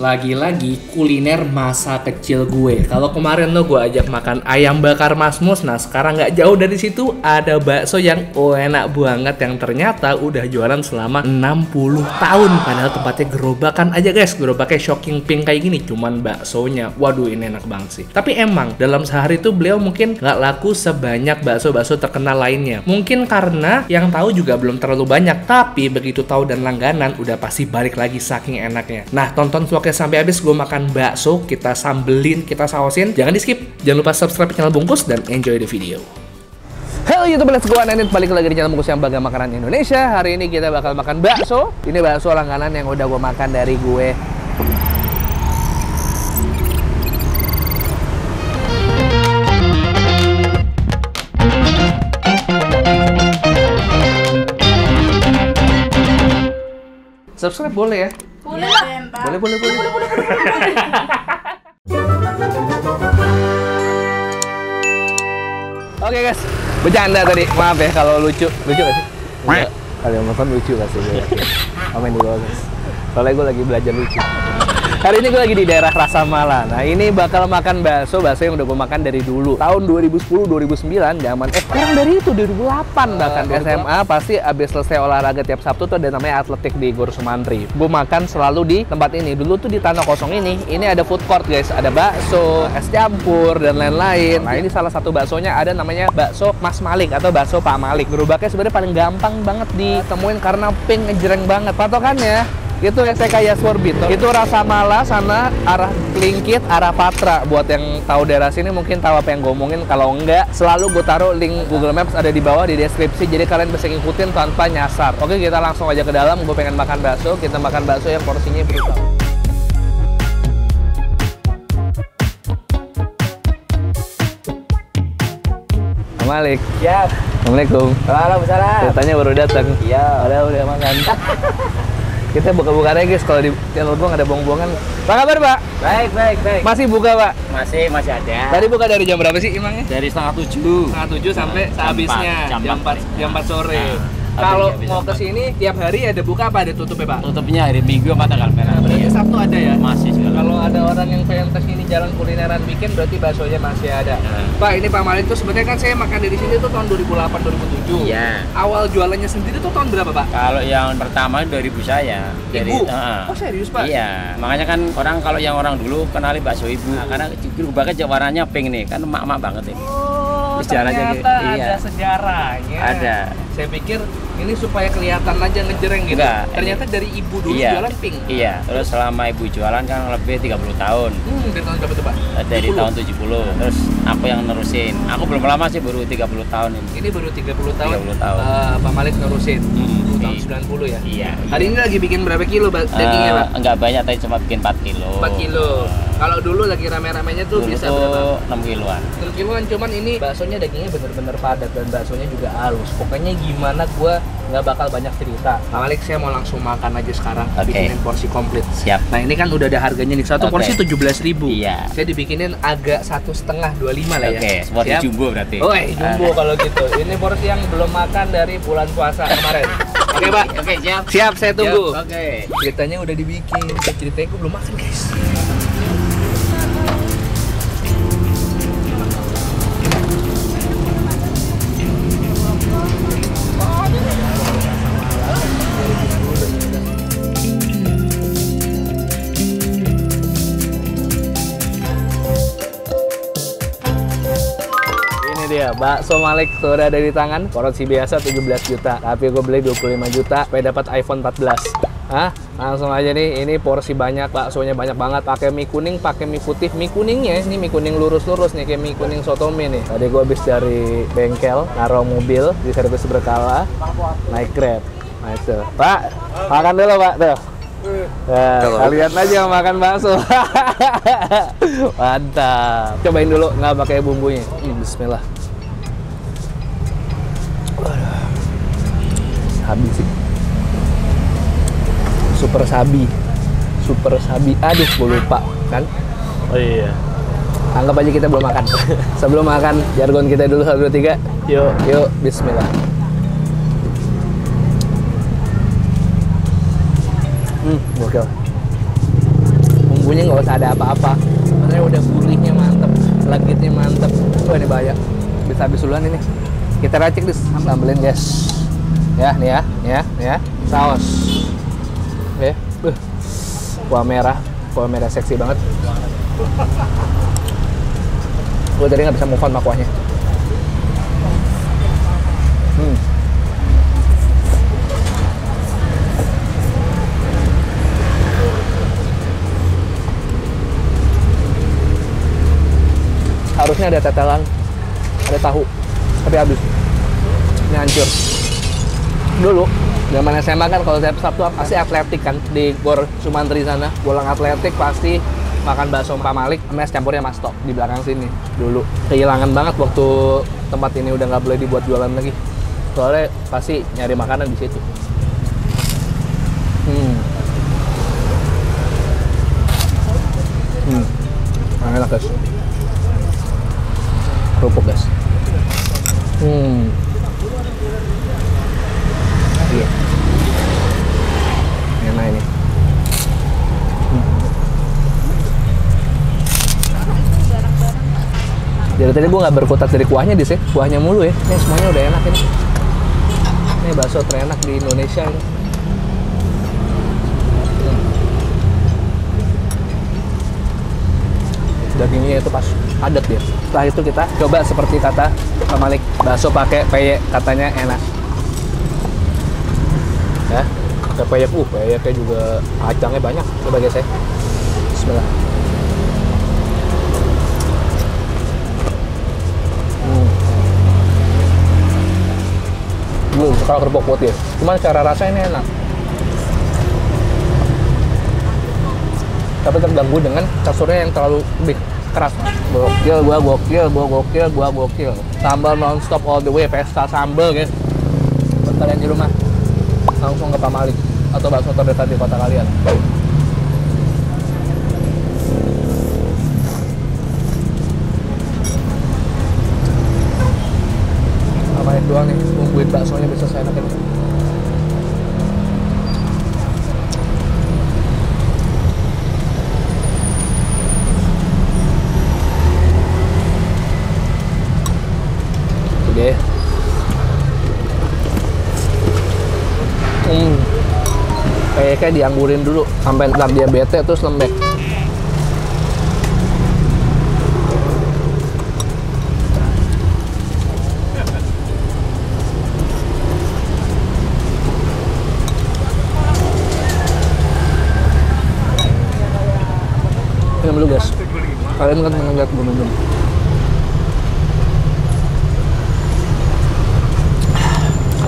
Lagi-lagi kuliner masa kecil gue. Kalau kemarin tuh gue ajak makan ayam bakar Mas Mus. Nah sekarang nggak jauh dari situ ada bakso yang enak banget, yang ternyata udah jualan selama 60 tahun. Padahal tempatnya gerobakan aja guys, gerobaknya shocking pink kayak gini. Cuman baksonya, waduh ini enak banget sih. Tapi emang dalam sehari tuh beliau mungkin nggak laku sebanyak bakso-bakso terkenal lainnya. Mungkin karena yang tahu juga belum terlalu banyak. Tapi begitu tahu dan langganan udah pasti balik lagi saking enaknya. Nah tonton vlognya sampai habis, gue makan bakso, kita sambelin, kita sausin. Jangan di skip, jangan lupa subscribe channel Bungkus dan enjoy the video. Halo YouTube, let's go, Anit, balik lagi di channel Bungkus yang bangga makanan Indonesia. Hari ini kita bakal makan bakso. Ini bakso langganan yang udah gue makan dari gue subscribe boleh ya? Boleh. Boleh. Oke guys, bercanda tadi. Maaf ya kalau lucu gak sih? Enggak. Kalau yang nonton lucu gak sih? Komen di bawah guys. Soalnya gue lagi belajar lucu. Hari ini gue lagi di daerah Rasa Mala. Nah ini bakal makan bakso yang udah gue makan dari dulu. Tahun 2010-2009 zaman kurang dari itu 2008 bahkan di SMA pasti abis selesai olahraga tiap Sabtu tuh ada namanya atletik di Gor Sumantri. Gue makan selalu di tempat ini. Dulu tuh di tanah kosong ini ada food court guys. Ada bakso, es campur dan lain-lain. Nah ini salah satu baksonya ada namanya bakso Mas Malik atau bakso Pak Malik. Gerobaknya sebenarnya paling gampang banget ditemuin karena pink ngejreng banget. Patokannya itu STK Yasworbito. Itu Rasa Mala sana arah Klingkit, arah Patra. Buat yang tahu daerah sini mungkin tahu apa yang gue omongin. Kalau enggak, selalu gue taruh link Google Maps ada di bawah di deskripsi. Jadi kalian bisa ngikutin tanpa nyasar. Oke, kita langsung aja ke dalam. Gue pengen makan bakso. Kita makan bakso yang porsinya brutal. Malik. Siap. Assalamualaikum. Waalaikumsalam. Ceritanya baru datang. Iya. Udah makan. Kita buka-buka aja guys, kalau di channel gue nggak ada buang-buangan. Apa kabar Pak? Baik. Masih buka Pak? Masih ada. Tadi buka dari jam berapa sih imangnya? Dari setengah 7. Setengah 7 sampai sehabisnya jam 4 sore. Nah, kalau mau ke sini tiap hari ada buka apa ada tutup ya Pak? Tutupnya hari Minggu apa tanggal merah? Berarti Sabtu ada ya? Masih juga. Kalau ada orang yang pengen ke sini jalan kulineran weekend berarti baksonya masih ada. Pak, ini Pak Malik tuh sebenarnya kan saya makan dari sini tuh tahun 2008-2007. Iya. Awal jualannya sendiri tuh tahun berapa Pak? Kalau yang pertama 2000 saya. Ibu? Oh serius Pak? Iya. Makanya kan kalau yang orang dulu kenali bakso ibu. Nah, karena gerobaknya warnanya pink nih, kan emak-emak banget ini. Oh, Sejarahnya ternyata gitu. Iya. ada sejarahnya. Ada. Saya pikir ini supaya kelihatan aja ngejreng gitu. Enggak, Ternyata dari ibu dulu iya. jualan pink. Iya. Terus selama ibu jualan kan lebih 30 tahun. Dari tahun berapa tuh Pak? Dari 70. tahun 70. Terus aku yang nerusin. Aku belum lama sih, baru 30 tahun ini. Ini baru 30 tahun. 30 tahun. Pak Malik nerusin. Tahun Iya. 90 ya? Iya. Hari ini lagi bikin berapa kilo dagingnya Pak? Enggak banyak, tapi cuma bikin 4 kilo. 4 kilo. Kalau dulu lagi rame-ramenya tuh Dulu bisa tuh berapa? 6 kiloan. 6 kiloan, cuman ini baksonya dagingnya bener-bener padat dan baksonya juga halus. Pokoknya gimana gua nggak bakal banyak cerita. Pak Malik, saya mau langsung makan aja sekarang. Oke. Bikinin porsi komplit. Siap. Nah ini kan udah ada harganya nih. Satu Oke. porsi 17.000. Iya. Saya dibikinin agak 1,5, 25 lah ya. Oke, seperti Siap? jumbo berarti. Oh, jumbo kalau gitu. Ini porsi yang belum makan dari bulan puasa kemarin. Oke Pak. Oke, siap. Siap, saya tunggu. Siap, oke. Ceritanya udah dibikin. Ceritanya gue belum makan guys. Dia bakso Malik sudah ada di tangan. Porsi biasa 17 juta, tapi gue beli 25 juta supaya dapat iPhone 14. Hah? Langsung aja nih, ini porsi banyak, baksonya banyak banget. Pakai mie kuning, pakai mie putih. Mie kuningnya ini mie kuning lurus-lurus nih, kayak mie kuning sotomi nih. Tadi gue habis dari bengkel, naruh mobil di servis berkala, naik Grab. Nah itu, Pak, makan dulu Pak tuh. Nah, kalian aja makan bakso. Mantap. Cobain dulu nggak pakai bumbunya. Bismillah. Sabi sih. Super sabi. Aduh, gue lupa kan. Oh iya. Anggap aja kita belum makan. Sebelum makan, jargon kita dulu 1, 2, 3. Yuk, bismillah. Gokil. nggak usah ada apa-apa. Maksudnya udah gurihnya mantep, legitnya mantep. Wah ini bahaya, bisa habis duluan ini. Kita racik deh, sambelin guys. Ya, nih ya, saus. Oke, kuah merah seksi banget. Gue tadi nggak bisa move on sama kuahnya. Harusnya ada tetelan, ada tahu, tapi habis. Ini hancur. Dulu zaman SMA kan kalau tiap Sabtu pasti atletik kan di Gor Sumantri sana. Pulang atletik pasti makan bakso Pak Malik, mes campurnya Mas Tok di belakang sini dulu. Kehilangan banget waktu tempat ini udah nggak boleh dibuat jualan lagi. Soalnya pasti nyari makanan di situ. Enak guys. Kerupuk guys. Iya. Enak ini. Dari tadi gue nggak berkutat dari kuahnya di sini, kuahnya mulu ya. Ini semuanya udah enak ini. Ini bakso terenak di Indonesia ini. Dagingnya itu pas padat ya. Setelah itu kita coba seperti kata Pak Malik, bakso pakai peyek katanya enak. Ya, pakai peyek, peyeknya juga kacangnya banyak. Coba guys ya. Bismillah. Kalau kerupuk putih, cuman cara rasa ini enak. Tapi terganggu dengan teksturnya yang terlalu lebih keras. Gua gokil. Sambal nonstop all the way, pesta sambal guys. Buat kalian di rumah, langsung ke Pak Malik atau bakso terdekat di kota kalian. Apa doang nih, nungguin baksonya bisa saya enakin. Oke. Kayaknya dianggurin dulu sampai ntar dia bete terus lembek. Minum dulu guys. Kalian kan ngeliat gue minum.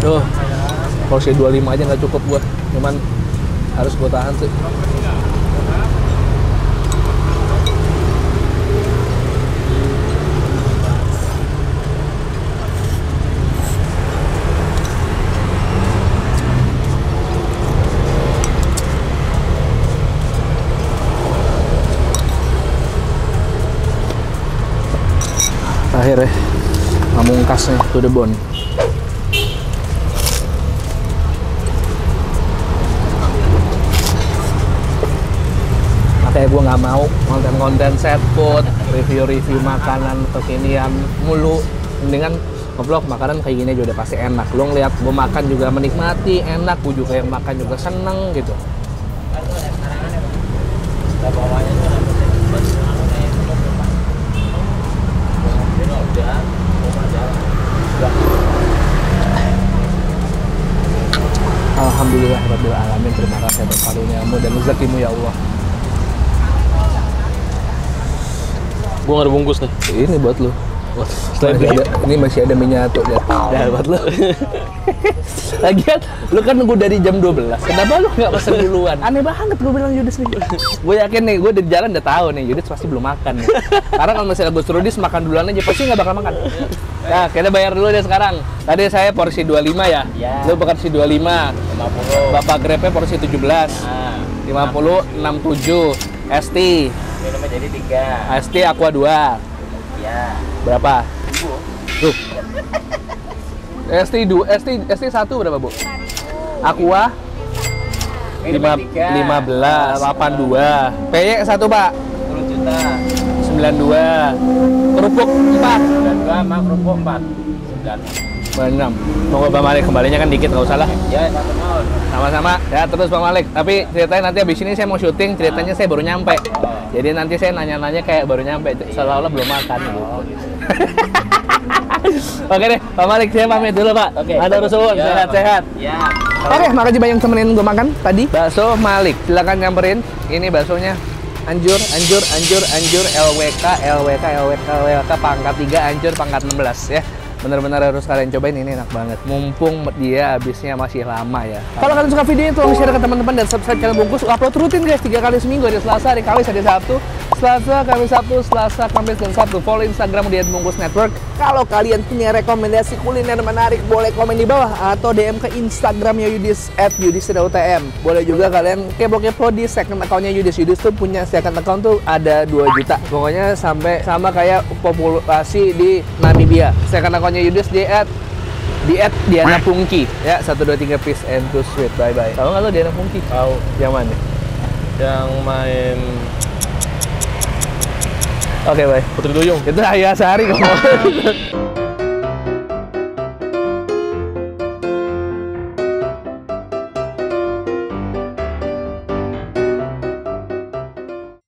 Aduh, porsi 25 aja nggak cukup buat, cuman harus gue tahan sih. Terakhir ya, pamungkasnya to the bone. Makanya gue nggak mau konten-konten set food, review-review makanan kekinian mulu. Mendingan nge-vlog makanan kayak gini aja udah pasti enak. Lo ngeliat gue makan juga menikmati, enak. Gue juga yang makan juga seneng gitu. Alhamdulillah rabbil alamin, terima kasih atas karuniamu dan rezekimu ya Allah. Gua nggak ada bungkus nih. Ini buat lu. Ini masih ada minyak tuh ya. Buat lu. Lagian lu kan nunggu dari jam 12. Kenapa lu nggak pesen duluan? Aneh banget gue bilang Yudis nih. Gue yakin nih, gue di jalan udah tahu nih Yudis pasti belum makan nih. Karena kalau misalnya Gus Rudis makan duluan aja pasti nggak bakal makan. Nah, kita bayar dulu deh sekarang. Tadi saya porsi 25 ya. Lu porsi 25. 50. Bapak Grabnya porsi 17. 50 67. ST. Minumnya jadi 3. ST Aqua 2. Iya. Berapa? 1000. Tuh. ST 1 berapa, Bu? Aqua 15, 82. PY 1 Pak. 10 juta. 92. Kerupuk 4. 92 sama kerupuk 4. 96. Monggo Bang Malik, kembalinya kan dikit, nggak usah lah. Ya, satu tahun. Sama-sama. Ya terus Bang Malik. Tapi ceritanya nanti habis ini saya mau syuting, ceritanya saya baru nyampe. Jadi nanti saya nanya-nanya kayak baru nyampe, seolah-olah belum makan. Oke deh, Pak Malik, saya pamit dulu Pak. Oke. Ada urusan, sehat-sehat. Ya. Oke, makasih banyak temenin gue makan tadi. Bakso Malik, silakan nyamperin. Ini baksonya anjur, LWK pangkat 3, anjur pangkat 16 ya. Bener-bener harus kalian cobain, ini enak banget. Mumpung dia habisnya masih lama ya. Kalau kalian suka video ini, tolong share ke teman-teman dan subscribe channel Bungkus. Upload rutin guys, 3 kali seminggu, hari Selasa, hari Kamis, hari Sabtu. Selasa, Kamis, Sabtu, Selasa, Kamis, dan Sabtu. Follow Instagram di @bungkus network. Kalau kalian punya rekomendasi kuliner menarik, boleh komen di bawah atau DM ke Instagramnya Yudis @yudis_utm. Boleh juga kalian kepo-kepo di second accountnya Yudis. Yudis tuh punya second account tuh ada 2 juta. Pokoknya sampai sama kayak populasi di Namibia. Second accountnya Yudis di Diana Pungki ya, 1 2 3 peace and too sweet, bye bye. Tahu nggak lo Diana Pungki? Tahu. Yang mana? Yang main Oke, bye. Putri Duyung. Itu Ayah Sehari kamu.